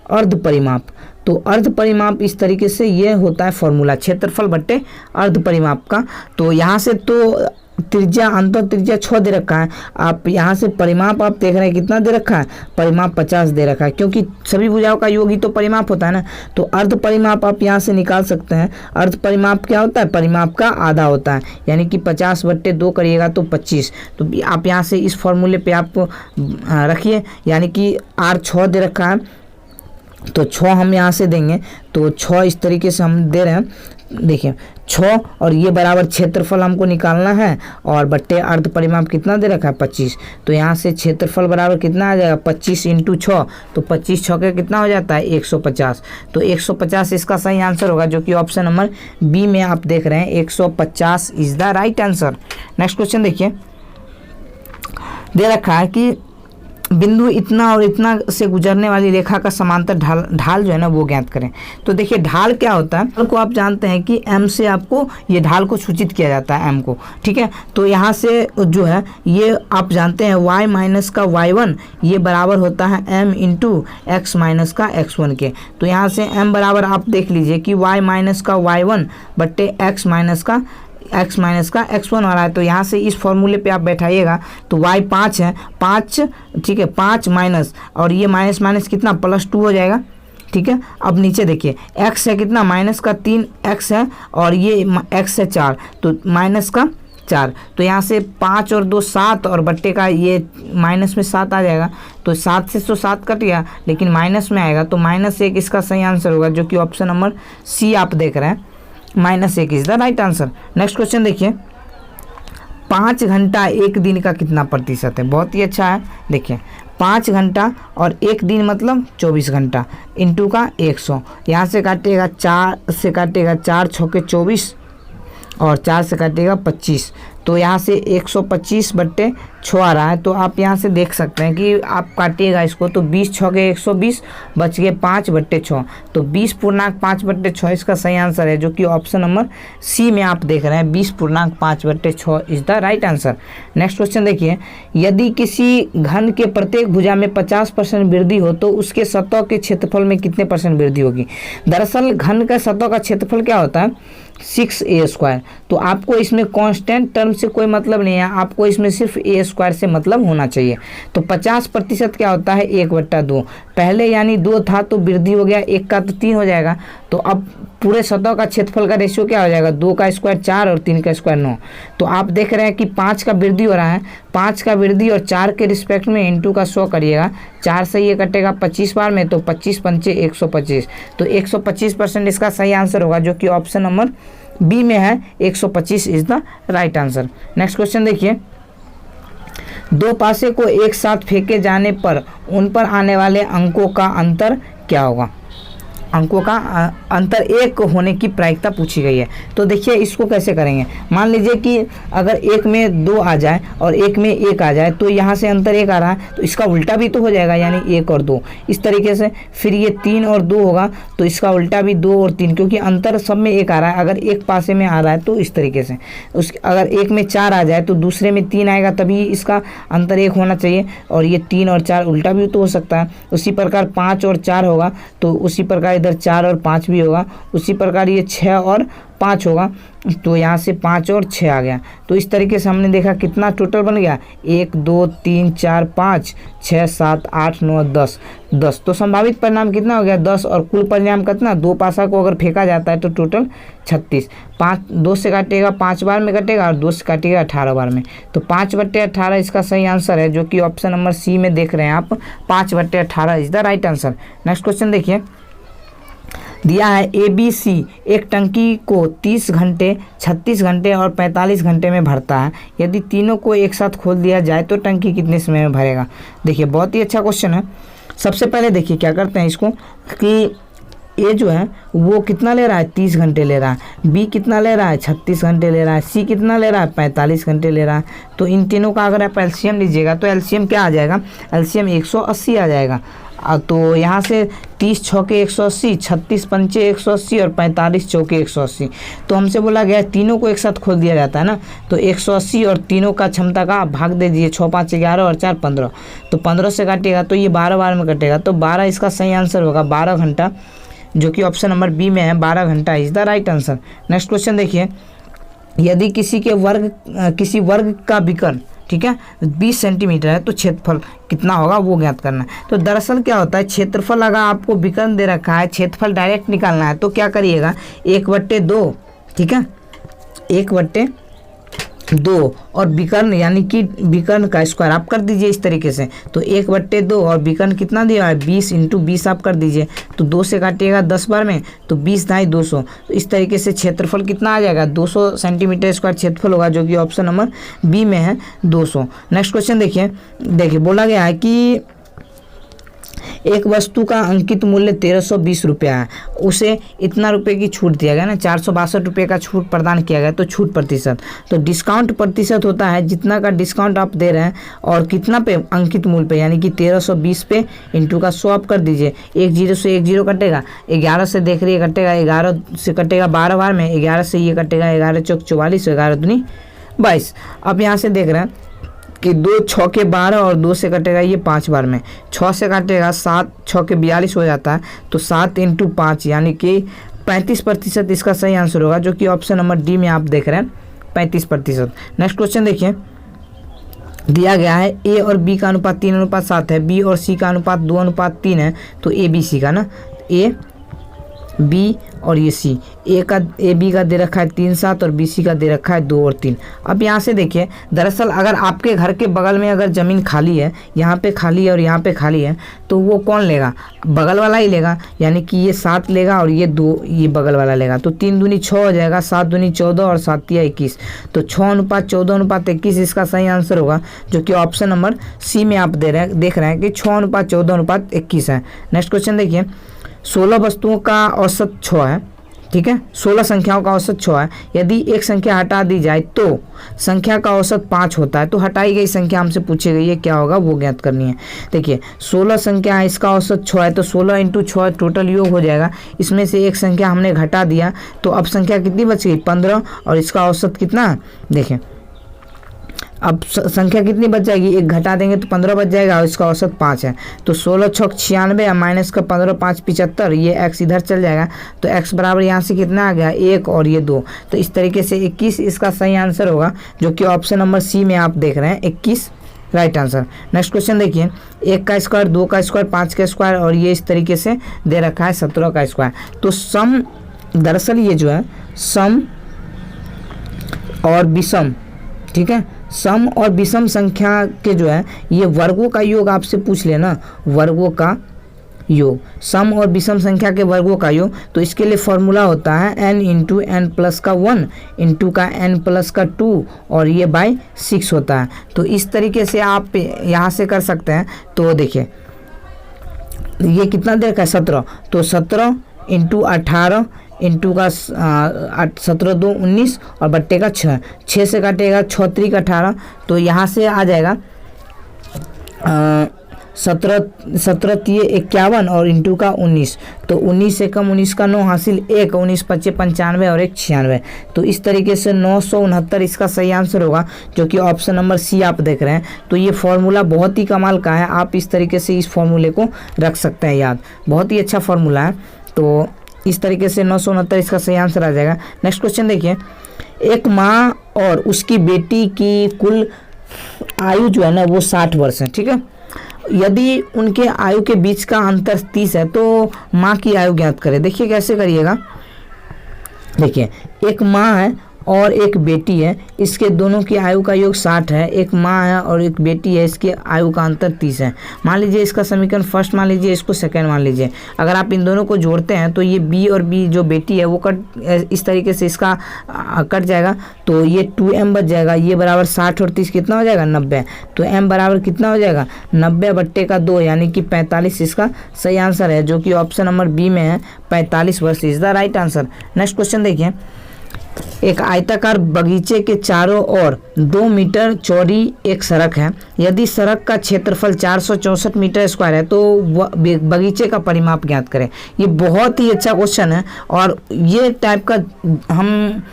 अर्ध परिमाप, तो अर्ध परिमाप इस तरीके से ये होता है फॉर्मूला, क्षेत्रफल बट्टे अर्ध परिमाप का। तो यहाँ से तो त्रिज्या अंत त्रिज्या 6 दे रखा है, आप यहाँ से परिमाप आप देख रहे हैं कितना दे रखा है, परिमाप 50 दे रखा है, क्योंकि सभी भुजाओं का योग ही तो परिमाप होता है ना, तो अर्ध परिमाप आप यहाँ से निकाल सकते हैं। अर्ध परिमाप क्या होता है, परिमाप का आधा होता है, यानी कि 50/2 करिएगा तो 25, तो आप यहाँ से इस फॉर्मूले पे आप रखिए, यानी कि r 6 दे रखा है तो 6 हम यहाँ से देंगे, तो 6 इस तरीके से हम दे रहे हैं। देखिए 6 और ये बराबर क्षेत्रफल हमको निकालना है, और बट्टे अर्ध परिमाप कितना दे रखा है 25। तो यहाँ से क्षेत्रफल बराबर कितना आ जाएगा 25 × 6, तो 25 6 कितना हो जाता है 150। तो 150 इसका सही आंसर होगा, जो कि ऑप्शन नंबर बी में आप देख रहे हैं 150 is the right answer. Next question देखिए, दे रखा है कि बिंदु इतना और इतना से गुजरने वाली रेखा का समांतर ढाल जो है ना वो ज्ञात करें। तो देखिए ढाल क्या होता है, ढाल को आप जानते हैं कि m से आपको ये ढाल को सूचित किया जाता है m को, ठीक है। तो यहाँ से जो है ये आप जानते हैं y माइनस का y1 ये बराबर होता है m इंटू x माइनस का x1 के। तो यहाँ से m बराबर आप देख लीजिए कि y माइनस का y1 बट्टे x माइनस का x1 आ रहा है। तो यहाँ से इस फॉर्मूले पे आप बैठाइएगा, तो y 5 है, 5 ठीक है, 5 माइनस और ये माइनस माइनस कितना +2 हो जाएगा, ठीक है। अब नीचे देखिए x है कितना माइनस का 3x है, और ये x है 4, तो माइनस का 4। तो यहाँ से 5 और 2 7 और बट्टे का ये माइनस में 7 आ जाएगा। तो 7 से तो 7 कट गया, लेकिन माइनस में आएगा, तो -1 इसका सही आंसर होगा, जो कि ऑप्शन नंबर सी आप देख रहे हैं, -1 is the right answer. Next question देखिए, 5 घंटा एक दिन का कितना प्रतिशत है। बहुत ही अच्छा है। देखिए 5 घंटा और एक दिन मतलब 24 घंटा इंटू का 100, यहाँ से काटेगा 4 से काटेगा 4 6 24 और 4 से काटेगा 25। तो यहाँ से 125 बट्टे 6 आ रहा है। तो आप यहाँ से देख सकते हैं कि आप काटिएगा इसको, तो 20 6 के 120 बच गए 5 बट्टे 6, तो 20.5 बट्टे 6 इसका सही आंसर है, जो कि ऑप्शन नंबर सी में आप देख रहे हैं 20.5 बट्टे 6 is the right answer. Next question देखिए, यदि किसी घन के प्रत्येक भुजा में 50% वृद्धि हो तो उसके सतह के क्षेत्रफल में कितने % वृद्धि होगी। दरअसल घन का सतह का क्षेत्रफल क्या होता है 6a²। तो आपको इसमें कांस्टेंट टर्म से कोई मतलब नहीं है, आपको इसमें सिर्फ a² से मतलब होना चाहिए। तो 50% क्या होता है 1/2, पहले यानी 2 था तो वृद्धि हो गया 1 का तो 3 हो जाएगा। तो अब पूरे सतह का क्षेत्रफल का रेशियो क्या हो जाएगा 2 का स्क्वायर 4 और 3 का स्क्वायर 9। तो आप देख रहे हैं कि 5 का वृद्धि हो रहा है, 5 का वृद्धि और 4 के रिस्पेक्ट में इंटू का 100 करिएगा, 4 से ये कटेगा 25 बार में, तो 25 पंचे 125। तो 125% इसका सही आंसर होगा, जो कि ऑप्शन नंबर बी में है 125 is the right answer. Next question देखिए, 2 पासे को एक साथ फेंके जाने पर उन पर आने वाले अंकों का अंतर क्या होगा। अंकों का अंतर 1 होने की प्रायिकता पूछी गई है। तो देखिए इसको कैसे करेंगे, मान लीजिए कि अगर एक में 2 आ जाए और एक में 1 आ जाए, तो यहाँ से अंतर 1 आ रहा है, तो इसका उल्टा भी तो हो जाएगा, यानी 1 और 2 इस तरीके से। फिर ये 3 और 2 होगा, तो इसका उल्टा भी 2 और 3, क्योंकि अंतर सब में 1 आ रहा है। अगर एक पासे में आ रहा है तो इस तरीके से, अगर एक में 4 आ जाए तो दूसरे में 3 आएगा, तभी इसका अंतर 1 होना चाहिए। और ये 3 और 4 उल्टा भी तो हो सकता है। उसी प्रकार 5 और 4 होगा, तो उसी प्रकार इधर 4 और 5 भी होगा। उसी प्रकार ये 6 और 5 होगा, तो यहाँ से 5 और 6 आ गया। तो इस तरीके से हमने देखा कितना टोटल बन गया 1 2 3 4 5 6 7 8 9 10। तो संभावित परिणाम कितना हो गया 10, और कुल परिणाम कितना 2 पासा को अगर फेंका जाता है तो टोटल 36। 2 से काटेगा 5 बार में कटेगा, और 2 से काटेगा 18 बार में। तो 5/18 इसका सही आंसर है, जो कि ऑप्शन नंबर सी में देख रहे हैं आप, 5/18 is the right answer. Next question देखिए, दिया है ABC एक टंकी को 30 घंटे 36 घंटे और 45 घंटे में भरता है। यदि तीनों को एक साथ खोल दिया जाए तो टंकी कितने समय में भरेगा। देखिए बहुत ही अच्छा क्वेश्चन है। सबसे पहले देखिए क्या करते हैं इसको, कि ए जो है वो कितना ले रहा है 30 घंटे ले रहा है, बी कितना ले रहा है 36 घंटे ले रहा है, सी कितना ले रहा है 45 घंटे ले रहा है। तो इन तीनों का अगर आप एलसीएम लीजिएगा तो एलसीएम क्या आ जाएगा, एलसीएम 180 आ जाएगा। तो यहाँ से 30 छौके 180, 36 पंचे 180 और 45 चौके 180। तो हमसे बोला गया तीनों को एक साथ खोल दिया जाता है ना, तो 180 और तीनों का क्षमता का भाग दे दीजिए, 6 5 11 और 4 15। तो 15 से काटिएगा तो ये 12 बार में कटेगा, तो 12 इसका सही आंसर होगा, 12 घंटा, जो कि ऑप्शन नंबर बी में है, 12 घंटा is the right answer. Next question देखिए, यदि किसी वर्ग का विकर्ण ठीक है 20 सेंटीमीटर है तो क्षेत्रफल कितना होगा वो ज्ञात करना है। तो दरअसल क्या होता है, क्षेत्रफल अगर आपको विकर्ण दे रखा है, क्षेत्रफल डायरेक्ट निकालना है, तो क्या करिएगा 1/2, ठीक है 1/2 2 और विकर्ण यानी कि विकर्ण का स्क्वायर आप कर दीजिए इस तरीके से। तो 1/2 और विकर्ण कितना दिया है 20 × 20 आप कर दीजिए। तो 2 से काटिएगा 10 बार में तो 20 × 200। तो इस तरीके से क्षेत्रफल कितना आ जाएगा 200 सेंटीमीटर स्क्वायर क्षेत्रफल होगा, जो कि ऑप्शन नंबर बी में है 200। नेक्स्ट क्वेश्चन देखिए बोला गया है कि एक वस्तु का अंकित मूल्य 1320 रुपया है, उसे इतना रुपए की छूट दिया गया ना, 462 रुपये का छूट प्रदान किया गया। तो छूट प्रतिशत, तो डिस्काउंट प्रतिशत होता है जितना का डिस्काउंट आप दे रहे हैं और कितना पे अंकित मूल्य पे, यानी कि 1320 पे इंटू का 100 आप कर दीजिए। 1 0 से 1 0 कटेगा, 11 से देख रही है कटेगा, 11 से कटेगा 12 बार में, 11 से ये कटेगा 11 चौक 44, 11 दूनी 22। अब यहाँ से देख रहे हैं कि 2 6 के 12 और 2 से कटेगा ये 5 बार में, 6 से काटेगा 7 6 के 42 हो जाता है। तो 7 × 5 यानी कि 35% इसका सही आंसर होगा, जो कि ऑप्शन नंबर डी में आप देख रहे हैं 35%। नेक्स्ट क्वेश्चन देखिए, दिया गया है ए और बी का अनुपात 3:7 है, बी और सी का अनुपात 2:3 है। तो ए बी सी का ना, ए बी और ये सी, ए बी का दे रखा है 3:7 और बी सी का दे रखा है 2 और 3। अब यहाँ से देखिए, दरअसल अगर आपके घर के बगल में अगर ज़मीन खाली है, यहाँ पे खाली है और यहाँ पे खाली है, तो वो कौन लेगा, बगल वाला ही लेगा, यानी कि ये 7 लेगा और ये 2 ये बगल वाला लेगा। तो 3 दूनी 6 हो जाएगा, 7 दूनी 14 और 7 तिया 21। तो 6:14:21 इसका सही आंसर होगा, जो कि ऑप्शन नंबर सी में आप देख रहे हैं कि 6:14:21 है। नेक्स्ट क्वेश्चन देखिए, 16 वस्तुओं का औसत 6 है, ठीक है, 16 संख्याओं का औसत 6 है। यदि एक संख्या हटा दी जाए तो संख्या का औसत 5 होता है। तो हटाई गई संख्या हमसे पूछी गई है क्या होगा, वो ज्ञात करनी है। देखिए 16 संख्या है, इसका औसत 6 है, तो 16 × 6 टोटल योग हो जाएगा। इसमें से एक संख्या हमने घटा दिया, तो अब संख्या कितनी बच गई 15, और इसका औसत कितना, देखिए अब संख्या कितनी बच जाएगी, एक घटा देंगे तो 15 बच जाएगा और इसका औसत 5 है। तो 16 6 96 और माइनस का 15 5 75, ये x इधर चल जाएगा। तो x बराबर यहाँ से कितना आ गया 1 और ये 2। तो इस तरीके से 21 इसका सही आंसर होगा, जो कि ऑप्शन नंबर सी में आप देख रहे हैं 21 राइट आंसर। नेक्स्ट क्वेश्चन देखिए, 1 का स्क्वायर 2 का स्क्वायर 5 का स्क्वायर और ये इस तरीके से दे रखा है 17 का स्क्वायर। तो सम, दरअसल ये जो है सम और विषम, ठीक है, सम और विषम संख्या के जो है ये वर्गों का योग आपसे पूछ लेना, वर्गों का योग, सम और विषम संख्या के वर्गों का योग। तो इसके लिए फॉर्मूला होता है n × n+1 इंटू का n+2 और ये बाय 6 होता है। तो इस तरीके से आप यहाँ से कर सकते हैं। तो देखिए ये कितना देर का 17, तो 17 × 18 इंटू का 17 2 19 और बट्टे का 6 से काटेगा 6 3 का 18। तो यहाँ से आ जाएगा 17 3 51 और इंटू का 19। तो 19 से कम 19 का 9 हासिल 1, 19 25 95 और 1 96। तो इस तरीके से 969 इसका सही आंसर होगा, जो कि ऑप्शन नंबर सी आप देख रहे हैं। तो ये फॉर्मूला बहुत ही कमाल का है, आप इस तरीके से इस फॉर्मूले को रख सकते हैं याद, बहुत ही अच्छा फॉर्मूला है। तो इस तरीके से 969 इसका सही आंसर आ जाएगा। नेक्स्ट क्वेश्चन देखिए, एक माँ और उसकी बेटी की कुल आयु जो है ना वो 60 वर्ष है, ठीक है। यदि उनके आयु के बीच का अंतर 30 है तो माँ की आयु ज्ञात करें। देखिए कैसे करिएगा, देखिए एक माँ है और एक बेटी है, इसके दोनों की आयु का योग 60 है। एक माँ है और एक बेटी है, इसके आयु का अंतर 30 है। मान लीजिए इसका समीकरण फर्स्ट मान लीजिए, इसको सेकंड मान लीजिए। अगर आप इन दोनों को जोड़ते हैं तो ये बी और बी जो बेटी है वो कट, इस तरीके से इसका कट जाएगा। तो ये 2m बच जाएगा, ये बराबर 60 और 30 कितना हो जाएगा 90। तो m बराबर कितना हो जाएगा 90/2 यानी कि 45 इसका सही आंसर है, जो कि ऑप्शन नंबर बी में है 45 वर्ष is the right answer. Next question देखिए, एक आयताकार बगीचे के चारों ओर 2 मीटर चौड़ी एक सड़क है। यदि सड़क का क्षेत्रफल 464 मीटर स्क्वायर है तो बगीचे का परिमाप ज्ञात करें। ये बहुत ही अच्छा क्वेश्चन है और ये टाइप का हम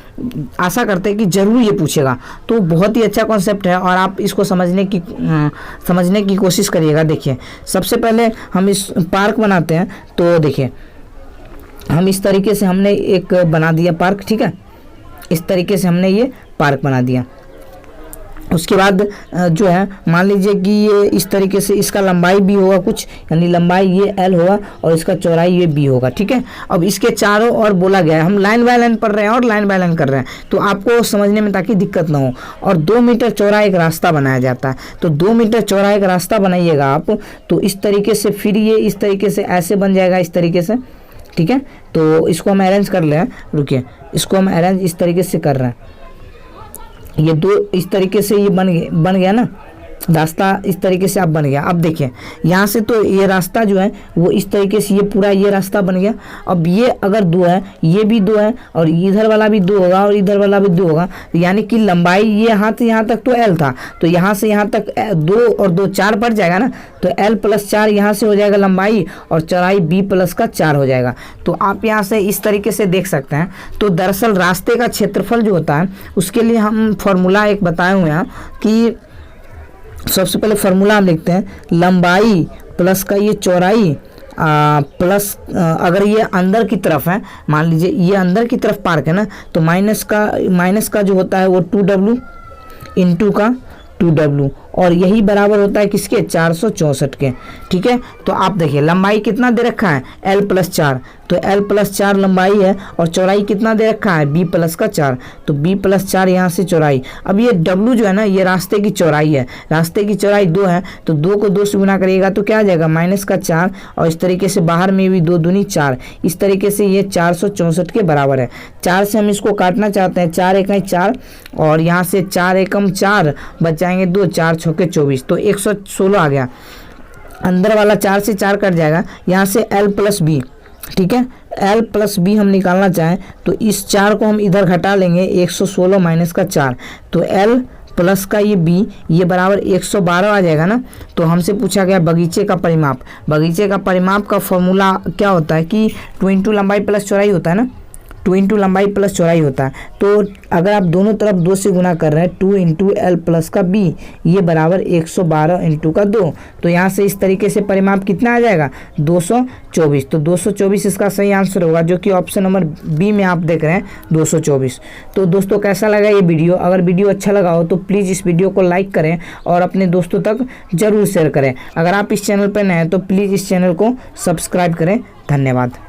आशा करते हैं कि जरूर ये पूछेगा। तो बहुत ही अच्छा कॉन्सेप्ट है और आप इसको समझने की कोशिश करिएगा। देखिए सबसे पहले हम इस पार्क बनाते हैं। तो देखिए हम इस तरीके से हमने एक बना दिया पार्क, ठीक है, इस तरीके से हमने ये पार्क बना दिया। उसके बाद जो है मान लीजिए कि ये इस तरीके से इसका लंबाई भी होगा कुछ, यानी लंबाई ये L होगा और इसका चौड़ाई ये B होगा, ठीक है। अब इसके चारों ओर बोला गया है, हम लाइन बाय लाइन पढ़ रहे हैं और लाइन बाय लाइन कर रहे हैं तो आपको समझने में ताकि दिक्कत ना हो। और 2 मीटर चौड़ा एक रास्ता बनाया जाता है, तो 2 मीटर चौड़ा एक रास्ता बनाइएगा आप, तो इस तरीके से फिर ये इस तरीके से ऐसे बन जाएगा इस तरीके से, ठीक है। तो इसको हम अरेंज कर लें, रुकिए, इसको हम अरेंज इस तरीके से कर रहे हैं। ये दो इस तरीके से ये बन गया ना रास्ता, इस तरीके से अब बन गया। अब देखिए यहाँ से तो ये रास्ता जो है वो इस तरीके से ये पूरा ये रास्ता बन गया। अब ये अगर 2 है, ये भी 2 है और इधर वाला भी 2 होगा और इधर वाला भी 2 होगा, यानी कि लंबाई ये यहाँ तक तो L था, तो यहाँ से यहाँ तक 2 और 2 4 पड़ जाएगा ना, तो L + 4 यहाँ से हो जाएगा लंबाई और चौड़ाई B + 4 हो जाएगा। तो आप यहाँ से इस तरीके से देख सकते हैं। तो दरअसल रास्ते का क्षेत्रफल जो होता है उसके लिए हम फॉर्मूला एक बताए हुए हैं कि सबसे पहले फार्मूला हम लिखते हैं लंबाई प्लस का ये चौड़ाई प्लस अगर ये अंदर की तरफ है, मान लीजिए ये अंदर की तरफ पार्क है ना, तो माइनस का जो होता है वो 2W इंटू का 2W, और यही बराबर होता है किसके 464 के, ठीक है। तो आप देखिए लंबाई कितना दे रखा है L + 4, तो L + 4 लंबाई है और चौड़ाई कितना दे रखा है B + 4, तो B + 4 यहाँ से चौड़ाई। अब ये W जो है ना ये रास्ते की चौड़ाई है, रास्ते की चौड़ाई 2 है, तो 2 को 2 से गुना करिएगा तो क्या आ जाएगा -4, और इस तरीके से बाहर में भी 2 दूनी 4, इस तरीके से ये 464 के बराबर है। 4 से हम इसको काटना चाहते हैं, 4 × 4 और यहाँ से 4 × 4 बच जाएंगे 2, 4 × 6 = 24, तो 116 आ गया। अंदर वाला 4 से 4 कट जाएगा, यहाँ से L + B, ठीक है। L + B हम निकालना चाहें तो इस 4 को हम इधर घटा लेंगे, 116 - 4, तो L प्लस का ये B ये बराबर 112 आ जाएगा ना। तो हमसे पूछा गया बगीचे का परिमाप। बगीचे का परिमाप का फॉर्मूला क्या होता है कि 2 × लंबाई + चौड़ाई होता है ना, 2 × लंबाई + चौड़ाई होता है। तो अगर आप दोनों तरफ 2 से गुना कर रहे हैं, 2 × L + का B ये बराबर 112 × का 2, तो यहाँ से इस तरीके से परिमाप कितना आ जाएगा 224, तो 224 इसका सही आंसर होगा, जो कि ऑप्शन नंबर B में आप देख रहे हैं 224। तो दोस्तों कैसा लगा ये वीडियो? अगर वीडियो अच्छा लगा हो तो प्लीज़ इस वीडियो को लाइक करें और अपने दोस्तों तक ज़रूर शेयर करें। अगर आप इस चैनल पर नए हैं तो प्लीज़ इस चैनल को सब्सक्राइब करें। धन्यवाद।